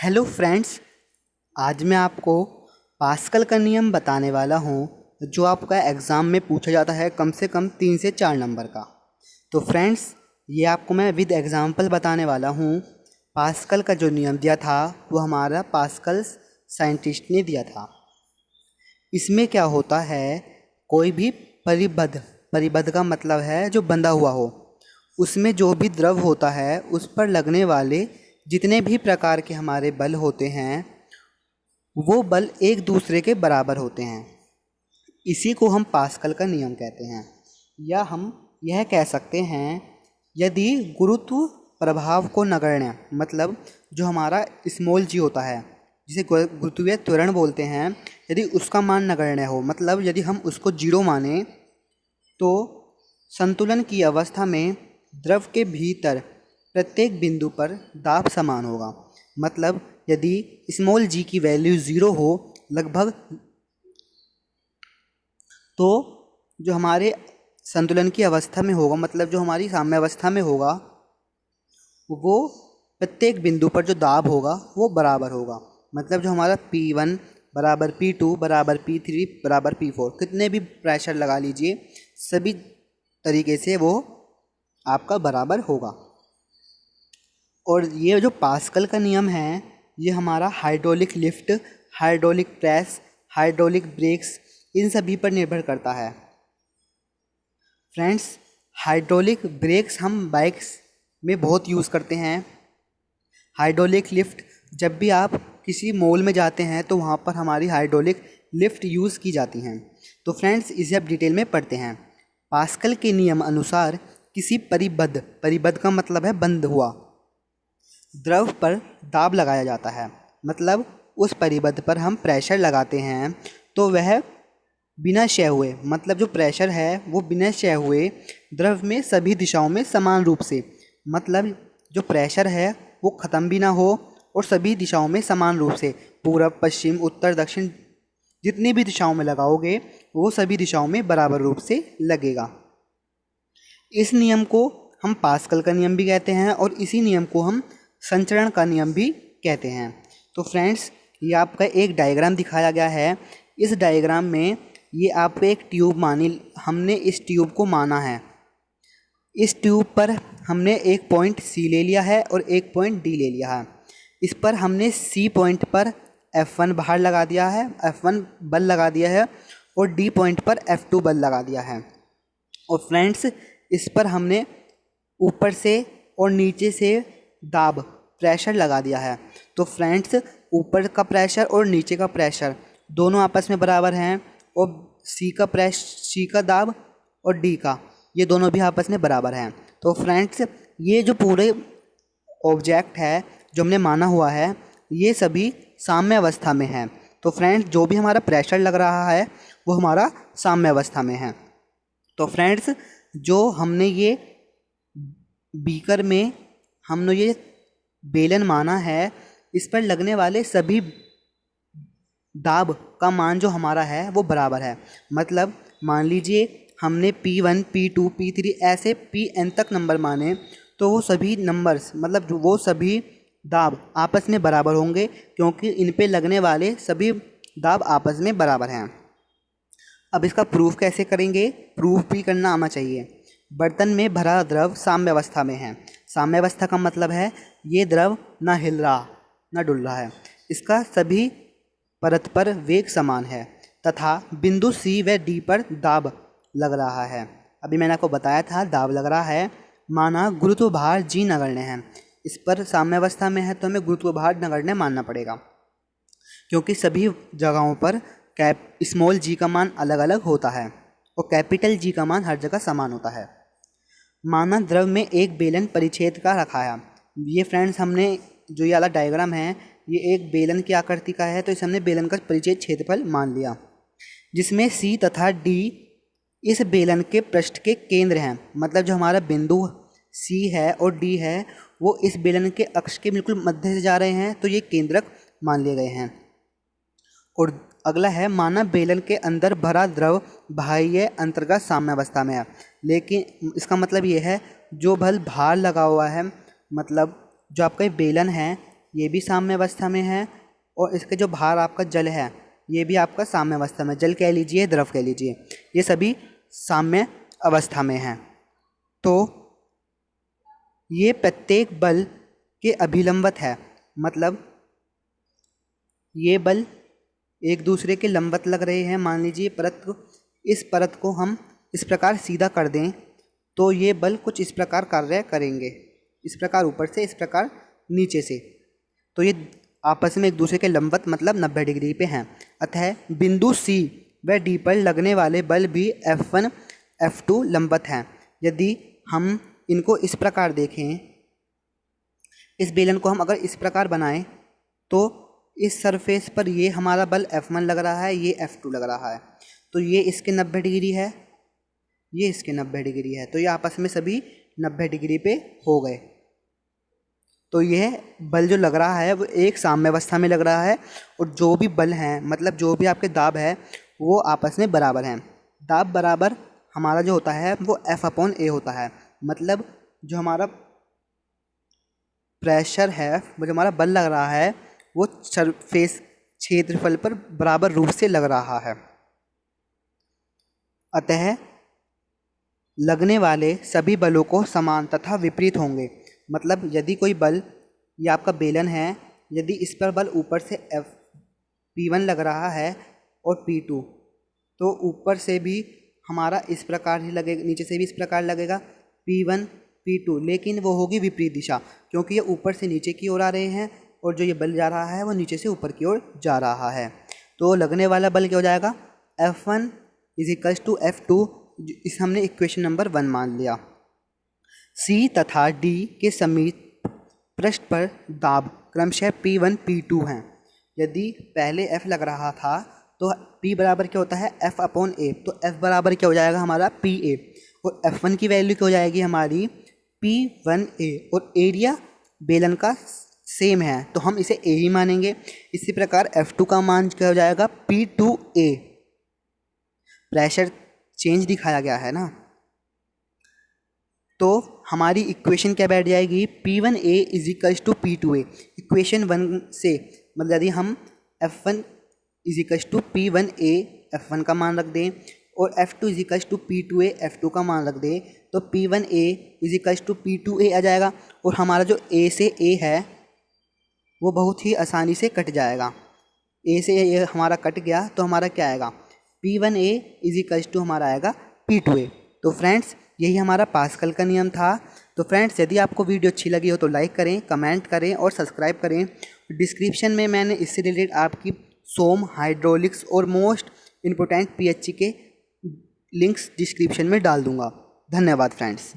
Hello friends. आज मैं आपको पास्कल का नियम बताने वाला हूँ जो आपका एग्ज़ाम में पूछा जाता है कम से कम 3 से 4 नंबर का। तो फ्रेंड्स, ये आपको मैं विद एग्जांपल बताने वाला हूँ। पास्कल का जो नियम दिया था वो हमारा पास्कल साइंटिस्ट ने दिया था। इसमें क्या होता है, कोई भी परिबद्ध परिबद्ध का मतलब है जो बंधा हुआ हो, उसमें जो भी द्रव होता है उस पर लगने वाले जितने भी प्रकार के हमारे बल होते हैं वो बल एक दूसरे के बराबर होते हैं। इसी को हम पास्कल का नियम कहते हैं। या हम यह कह सकते हैं, यदि गुरुत्व प्रभाव को नगण्य, मतलब जो हमारा स्मॉल जी होता है जिसे गुरुत्वीय त्वरण बोलते हैं, यदि उसका मान नगण्य हो, मतलब यदि हम उसको जीरो माने, तो संतुलन की अवस्था में द्रव के भीतर प्रत्येक बिंदु पर दाब समान होगा। मतलब यदि स्मॉल जी की वैल्यू ज़ीरो हो लगभग, तो जो हमारे संतुलन की अवस्था में होगा, मतलब जो हमारी साम्य अवस्था में होगा, वो प्रत्येक बिंदु पर जो दाब होगा वो बराबर होगा। मतलब जो हमारा P1 बराबर P2 बराबर P3 बराबर P4, कितने भी प्रेशर लगा लीजिए, सभी तरीके से वो आपका बराबर होगा। और ये जो पास्कल का नियम है, ये हमारा hydraulic lift, hydraulic press, hydraulic brakes, इन सभी पर निर्भर करता है। फ्रेंड्स, हाइड्रोलिक ब्रेक्स हम बाइक्स में बहुत यूज़ करते हैं। हाइड्रोलिक लिफ्ट, जब भी आप किसी मॉल में जाते हैं तो वहाँ पर हमारी हाइड्रोलिक लिफ्ट यूज़ की जाती हैं। तो फ्रेंड्स, इसे अब डिटेल में पढ़ते हैं। पास्कल के नियम अनुसार किसी परिबद्ध का मतलब है बंद हुआ द्रव पर दाब लगाया जाता है। मतलब उस परिबद्ध पर हम प्रेशर लगाते हैं तो वह बिना क्षय हुए, मतलब जो प्रेशर है वो बिना क्षय हुए द्रव में सभी दिशाओं में समान रूप से, मतलब जो प्रेशर है वो ख़त्म भी ना हो और सभी दिशाओं में समान रूप से, पूरब पश्चिम उत्तर दक्षिण जितनी भी दिशाओं में लगाओगे वो सभी दिशाओं में बराबर रूप से लगेगा। इस नियम को हम पास्कल का नियम भी कहते हैं और इसी नियम को हम संचरण का नियम भी कहते हैं। तो फ्रेंड्स, ये आपका एक डायग्राम दिखाया गया है। इस डायग्राम में ये आपको एक ट्यूब मानी, हमने इस ट्यूब को माना है। इस ट्यूब पर हमने एक पॉइंट C ले लिया है और एक पॉइंट D ले लिया है। इस पर हमने C पॉइंट पर F1 बाहर लगा दिया है, F1 बल लगा दिया है, और D पॉइंट पर F2 बल लगा दिया है। और फ्रेंड्स, इस पर हमने ऊपर से और नीचे से दाब प्रेशर लगा दिया है। तो फ्रेंड्स, ऊपर का प्रेशर और नीचे का प्रेशर दोनों आपस में बराबर हैं, और C का दाब और D का, ये दोनों भी आपस में बराबर हैं। तो फ्रेंड्स, ये जो पूरे ऑब्जेक्ट है जो हमने माना हुआ है, ये सभी साम्य अवस्था में है। तो फ्रेंड्स, जो भी हमारा प्रेशर लग रहा है वो हमारा साम्य अवस्था में है। तो फ्रेंड्स, जो हमने ये बीकर में हमने ये बेलन माना है, इस पर लगने वाले सभी दाब का मान जो हमारा है वो बराबर है। मतलब मान लीजिए हमने P1 P2 P3 ऐसे Pn तक नंबर माने, तो वो सभी नंबर्स, मतलब वो सभी दाब आपस में बराबर होंगे, क्योंकि इन पे लगने वाले सभी दाब आपस में बराबर हैं। अब इसका प्रूफ कैसे करेंगे? प्रूफ भी करना आना चाहिए। बर्तन में भरा द्रव साम्य अवस्था में है। साम्य अवस्था का मतलब है ये द्रव ना हिल रहा ना डुल रहा है, इसका सभी परत पर वेग समान है तथा बिंदु C व D पर दाब लग रहा है। अभी मैंने आपको बताया था दाब लग रहा है। माना गुरुत्व भार G नगण्य है, इस पर साम्य अवस्था में है तो हमें गुरुत्व भार नगण्य मानना पड़ेगा, क्योंकि सभी जगहों पर स्मॉल g का मान अलग अलग होता है और कैपिटल G का मान हर जगह समान होता है। माना द्रव में एक बेलन परिच्छेद का रखा है। ये फ्रेंड्स, हमने जो ये वाला डायग्राम है ये एक बेलन की आकृति का है, तो इसे हमने बेलन का परिच्छेद क्षेत्रफल मान लिया, जिसमें C तथा D इस बेलन के पृष्ठ के केंद्र हैं। मतलब जो हमारा बिंदु C है और D है वो इस बेलन के अक्ष के बिल्कुल मध्य से जा रहे हैं, तो ये केंद्रक मान लिए गए हैं। और अगला है, माना बेलन के अंदर भरा द्रव बाह्य अंतर्गत साम्य अवस्था में है। लेकिन इसका मतलब ये है जो बल भार लगा हुआ है, मतलब जो आपका बेलन है ये भी साम्य अवस्था में है, और इसके जो बाहर आपका जल है ये भी आपका साम्य अवस्था में, जल कह लीजिए, द्रव कह लीजिए, ये सभी साम्य अवस्था में हैं। तो ये प्रत्येक बल के अभिलंबत है, मतलब ये बल एक दूसरे के लंबवत लग रहे हैं। मान लीजिए परत को, इस परत को हम इस प्रकार सीधा कर दें तो ये बल कुछ इस प्रकार कार्य करेंगे, इस प्रकार ऊपर से, इस प्रकार नीचे से। तो ये आपस में एक दूसरे के लंबवत मतलब 90 डिग्री पे हैं। अतः बिंदु सी व डी पर लगने वाले बल भी F1 F2 लंबवत हैं। यदि हम इनको इस प्रकार देखें, इस बेलन को हम अगर इस प्रकार बनाएं तो इस सरफेस पर ये हमारा बल F1 लग रहा है, ये F2 लग रहा है, तो ये इसके 90 डिग्री है, ये इसके 90 डिग्री है, तो ये आपस में सभी 90 डिग्री पे हो गए। तो यह बल जो लग रहा है वो एक साम्य अवस्था में लग रहा है, और जो भी बल हैं, मतलब जो भी आपके दाब है वो आपस में बराबर हैं। दाब बराबर हमारा जो होता है वो F/A होता है, मतलब जो हमारा प्रेशर है, वो जो हमारा बल लग रहा है वो सरफेस क्षेत्रफल पर बराबर रूप से लग रहा है। अतः लगने वाले सभी बलों को समान तथा विपरीत होंगे। मतलब यदि कोई बल, ये आपका बेलन है, यदि इस पर बल ऊपर से P1 लग रहा है और P2, तो ऊपर से भी हमारा इस प्रकार ही लगेगा, नीचे से भी इस प्रकार लगेगा P1 P2, लेकिन वो होगी विपरीत दिशा, क्योंकि ये ऊपर से नीचे की ओर आ रहे हैं और जो ये बल जा रहा है वो नीचे से ऊपर की ओर जा रहा है। तो लगने वाला बल क्या हो जाएगा, F1 = F2, इस हमने इक्वेशन नंबर 1 मान लिया। C तथा D के समीप पृष्ठ पर दाब क्रमशः P1 P2 हैं। यदि पहले F लग रहा था तो P बराबर क्या होता है, F/A, तो F बराबर क्या हो जाएगा हमारा PA, और F1 की वैल्यू क्या हो जाएगी हमारी P1A, और एरिया बेलन का सेम है तो हम इसे A ही मानेंगे। इसी प्रकार F2 का मान क्या हो जाएगा P2A, प्रेशर चेंज दिखाया गया है ना, तो हमारी इक्वेशन क्या बैठ जाएगी, P1A = P2A। इक्वेशन 1 से मतलब यदि हम F1 = P1A F1 का मान रख दें और F2 = P2A F2 का मान रख दें, तो P1A = P2A आ जाएगा, और हमारा जो A से A है वो बहुत ही आसानी से कट जाएगा। A से ये हमारा कट गया तो हमारा क्या आएगा, P1A = हमारा आएगा P2A। तो फ्रेंड्स यही हमारा पास्कल का नियम था। तो फ्रेंड्स यदि आपको वीडियो अच्छी लगी हो तो लाइक करें, कमेंट करें और सब्सक्राइब करें। डिस्क्रिप्शन में मैंने इससे रिलेटेड आपकी सोम, हाइड्रोलिक्स और मोस्ट इम्पोर्टेंट PHC के लिंक्स डिस्क्रिप्शन में डाल दूँगा। धन्यवाद फ्रेंड्स।